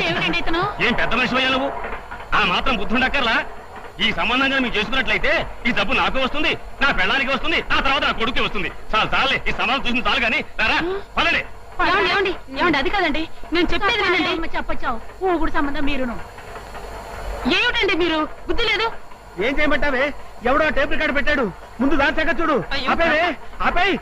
ఏం పెద్ద మనిషి అయ్యా నువ్వు? ఆ మాత్రం బుద్ధి ఉండక్కర్లా? ఈ సంబంధంగా మీకు చేసుకున్నట్లయితే ఈ డబ్బు నాకు వస్తుంది, నా పెళ్ళానికి వస్తుంది, ఆ తర్వాత నా కొడుకు వస్తుంది. చాలే, ఈ సంబంధం చూసిన చాలు కానీ రారా పదండి. అది కాదండి, నేను చెప్పేది వినండి. చెప్పచ్చావు ఊగుడు సంబంధం మీరును. ఏమిటండి మీరు, బుద్ధి లేదు? ఏం చేయమంటావే? ఎవడో టేప్ రికార్డు పెట్టాడు, ముందు దాని చూడు. ఆపేవే, ఆపేయ్.